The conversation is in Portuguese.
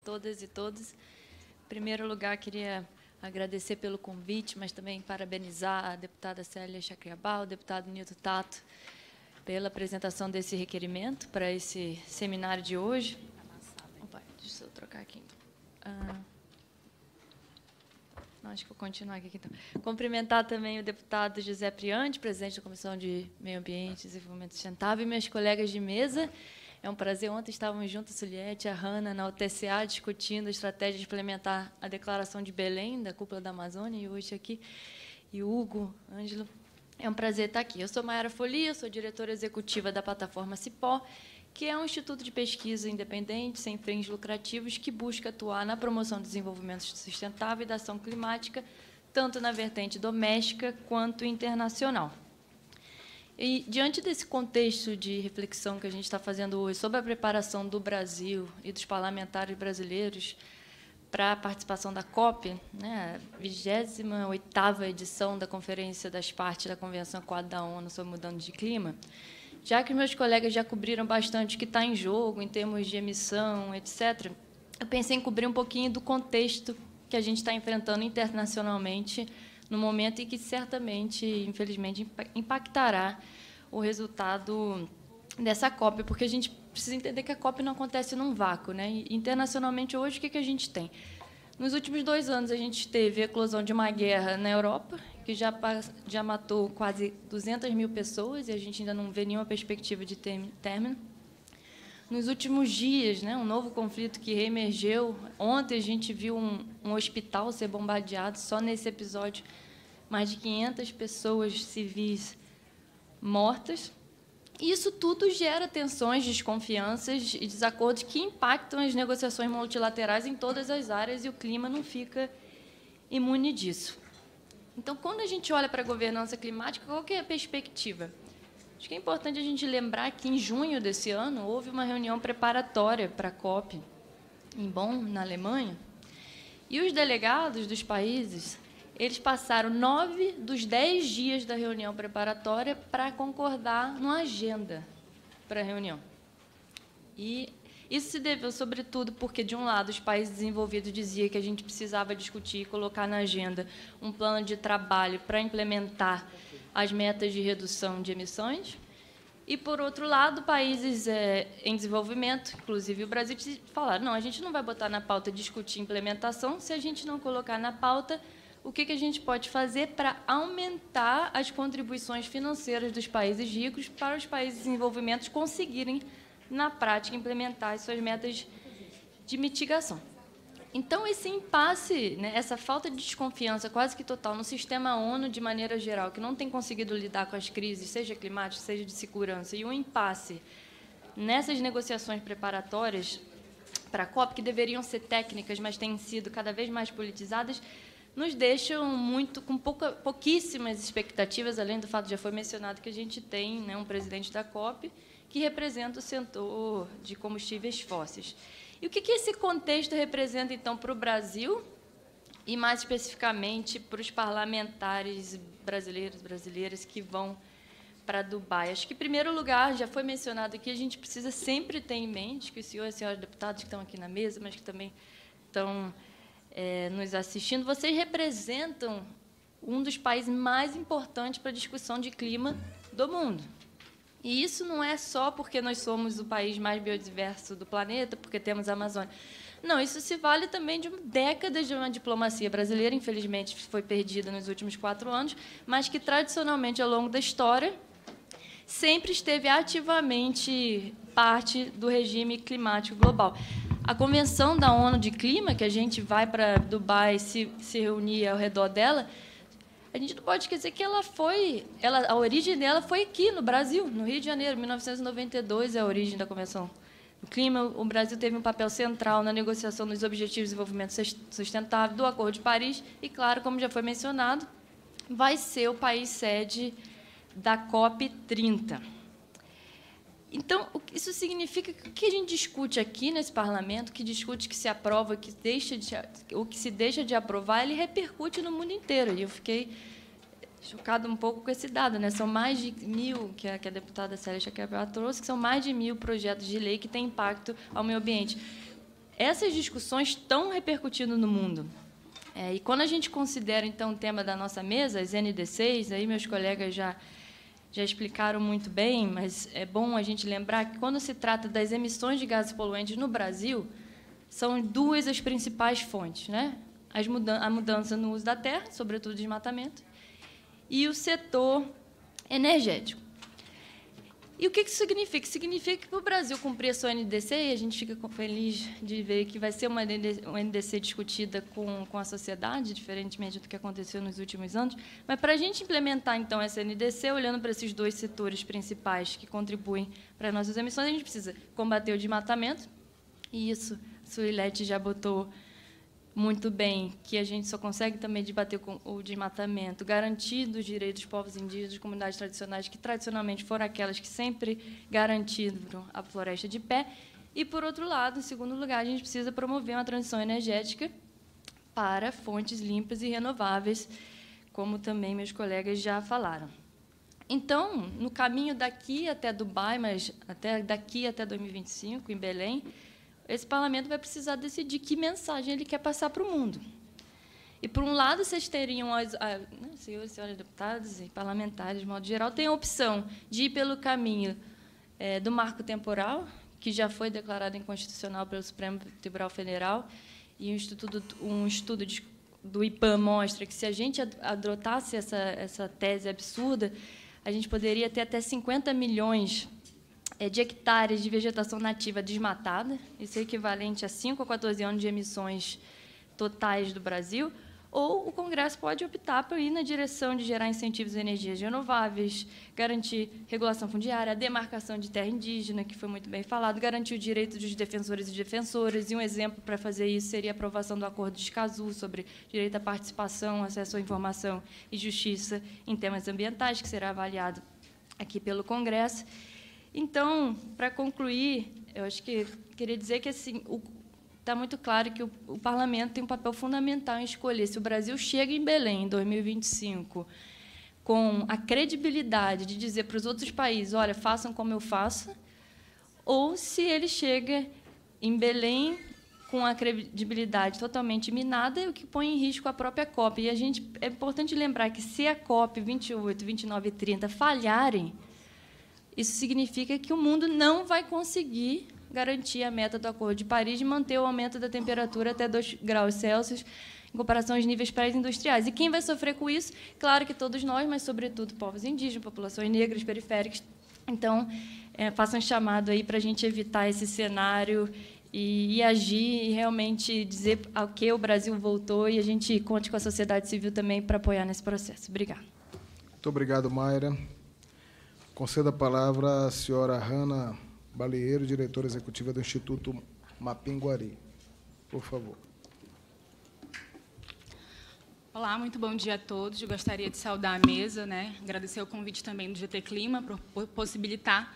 todas e todos. Em primeiro lugar, queria agradecer pelo convite, mas também parabenizar a deputada Célia Chacriabal, o deputado Nilton Tato, pela apresentação desse requerimento para esse seminário de hoje. Opa, deixa eu trocar aqui. Não, acho que vou continuar aqui, então. Cumprimentar também o deputado José Priante, presidente da Comissão de Meio Ambiente e Desenvolvimento Sustentável, e meus colegas de mesa. É um prazer. Ontem estávamos juntos, a Suliette, a Hanna, na UTCA, discutindo a estratégia de implementar a Declaração de Belém, da Cúpula da Amazônia, e hoje aqui, e o Hugo, Ângelo. É um prazer estar aqui. Eu sou Mayara Folia, sou diretora executiva da plataforma Cipó, que é um instituto de pesquisa independente, sem fins lucrativos, que busca atuar na promoção do desenvolvimento sustentável e da ação climática, tanto na vertente doméstica quanto internacional. E, diante desse contexto de reflexão que a gente está fazendo hoje sobre a preparação do Brasil e dos parlamentares brasileiros para a participação da COP, né, a 28ª edição da Conferência das Partes da Convenção Quadro da ONU sobre Mudança de Clima, já que meus colegas já cobriram bastante o que está em jogo, em termos de emissão, etc., eu pensei em cobrir um pouquinho do contexto que a gente está enfrentando internacionalmente no momento em que, certamente, infelizmente, impactará o resultado dessa COP, porque a gente precisa entender que a COP não acontece num vácuo, né? E, internacionalmente, hoje, o que a gente tem? Nos últimos 2 anos, a gente teve a eclosão de uma guerra na Europa, que já matou quase 200 mil pessoas, e a gente ainda não vê nenhuma perspectiva de término. Nos últimos dias, né, um novo conflito que reemergeu. Ontem a gente viu um hospital ser bombardeado, só nesse episódio, mais de 500 pessoas civis mortas. E isso tudo gera tensões, desconfianças e desacordos que impactam as negociações multilaterais em todas as áreas, e o clima não fica imune disso. Então, quando a gente olha para a governança climática, qual que é a perspectiva? Acho que é importante a gente lembrar que, em junho desse ano, houve uma reunião preparatória para a COP, em Bonn, na Alemanha, e os delegados dos países, eles passaram 9 dos 10 dias da reunião preparatória para concordar numa agenda para a reunião. E isso se deveu, sobretudo, porque, de um lado, os países desenvolvidos diziam que a gente precisava discutir e colocar na agenda um plano de trabalho para implementar as metas de redução de emissões, e, por outro lado, países em desenvolvimento, inclusive o Brasil, falaram: não, a gente não vai botar na pauta discutir implementação se a gente não colocar na pauta o que a gente pode fazer para aumentar as contribuições financeiras dos países ricos para os países em desenvolvimento conseguirem, na prática, implementar as suas metas de mitigação. Então, esse impasse, né, essa falta de desconfiança quase que total no sistema ONU, de maneira geral, que não tem conseguido lidar com as crises, seja climática, seja de segurança, e um impasse nessas negociações preparatórias para a COP, que deveriam ser técnicas, mas têm sido cada vez mais politizadas, nos deixam com pouquíssimas expectativas, além do fato que já foi mencionado que a gente tem, né, um presidente da COP que representa o setor de combustíveis fósseis. E o que esse contexto representa, então, para o Brasil e, mais especificamente, para os parlamentares brasileiras que vão para Dubai? Acho que, em primeiro lugar, já foi mencionado aqui, a gente precisa sempre ter em mente que os senhores e senhoras deputados que estão aqui na mesa, mas que também estão nos assistindo, vocês representam um dos países mais importantes para a discussão de clima do mundo. E isso não é só porque nós somos o país mais biodiverso do planeta, porque temos a Amazônia. Não, isso se vale também de décadas de uma diplomacia brasileira, infelizmente foi perdida nos últimos 4 anos, mas que, tradicionalmente, ao longo da história, sempre esteve ativamente parte do regime climático global. A Convenção da ONU de Clima, que a gente vai para Dubai se reunir ao redor dela, a gente não pode esquecer que a origem dela foi aqui, no Brasil, no Rio de Janeiro, 1992 é a origem da Convenção do Clima. O Brasil teve um papel central na negociação dos Objetivos de Desenvolvimento Sustentável, do Acordo de Paris, e, claro, como já foi mencionado, vai ser o país sede da COP 30. Então, isso significa que o que a gente discute aqui nesse parlamento, que discute, que se aprova, o que se deixa de aprovar, ele repercute no mundo inteiro. E eu fiquei chocada um pouco com esse dado, né? São mais de 1.000, que a deputada Célia Chacriabal trouxe, que são mais de 1.000 projetos de lei que têm impacto ao meio ambiente. essas discussões estão repercutindo no mundo. E quando a gente considera, então, o tema da nossa mesa, as NDCs, aí meus colegas já explicaram muito bem, mas é bom a gente lembrar que, quando se trata das emissões de gases poluentes no Brasil, são duas as principais fontes, né? A mudança no uso da terra, sobretudo desmatamento, e o setor energético. E o que isso significa? Significa que, para o Brasil cumprir a sua NDC, e a gente fica feliz de ver que vai ser uma NDC discutida com a sociedade, diferentemente do que aconteceu nos últimos anos, mas, para a gente implementar, então, essa NDC, olhando para esses dois setores principais que contribuem para as nossas emissões, a gente precisa combater o desmatamento, e isso a Suelete já botou muito bem, que a gente só consegue também debater com o desmatamento, garantindo os direitos dos povos indígenas, das comunidades tradicionais, que tradicionalmente foram aquelas que sempre garantiram a floresta de pé. E, por outro lado, em segundo lugar, a gente precisa promover uma transição energética para fontes limpas e renováveis, como também meus colegas já falaram. Então, no caminho daqui até Dubai, mas daqui até 2025, em Belém, esse parlamento vai precisar decidir que mensagem ele quer passar para o mundo. E, por um lado, vocês teriam, senhores e senhoras deputados e parlamentares, de modo geral, tem a opção de ir pelo caminho do marco temporal, que já foi declarado inconstitucional pelo Supremo Tribunal Federal, e um estudo do IPAM mostra que, se a gente adotasse essa tese absurda, a gente poderia ter até 50 milhões de hectares de vegetação nativa desmatada, isso é equivalente a 5 a 14 anos de emissões totais do Brasil, ou o Congresso pode optar por ir na direção de gerar incentivos a energias renováveis, garantir regulação fundiária, a demarcação de terra indígena, que foi muito bem falado, garantir o direito dos defensores e defensoras, e um exemplo para fazer isso seria a aprovação do Acordo de Escazú sobre direito à participação, acesso à informação e justiça em temas ambientais, que será avaliado aqui pelo Congresso. Então, para concluir, eu acho que queria dizer que, assim, está muito claro que o parlamento tem um papel fundamental em escolher se o Brasil chega em Belém, em 2025, com a credibilidade de dizer para os outros países, olha, façam como eu faço, ou se ele chega em Belém com a credibilidade totalmente minada, o que põe em risco a própria COP. E é importante lembrar que, se a COP 28, 29 e 30 falharem, isso significa que o mundo não vai conseguir garantir a meta do Acordo de Paris de manter o aumento da temperatura até 2 graus Celsius, em comparação aos níveis pré-industriais. E quem vai sofrer com isso? Claro que todos nós, mas, sobretudo, povos indígenas, populações negras, periféricas. Então, façam um chamado aí para a gente evitar esse cenário e agir, e realmente dizer ao que o Brasil voltou, e a gente conte com a sociedade civil também para apoiar nesse processo. Obrigada. Muito obrigado, Mayra. Concedo a palavra à senhora Hanna Balieiro, diretora executiva do Instituto Mapinguari. Por favor. Olá, muito bom dia a todos. Eu gostaria de saudar a mesa, agradecer o convite também do GT Clima por possibilitar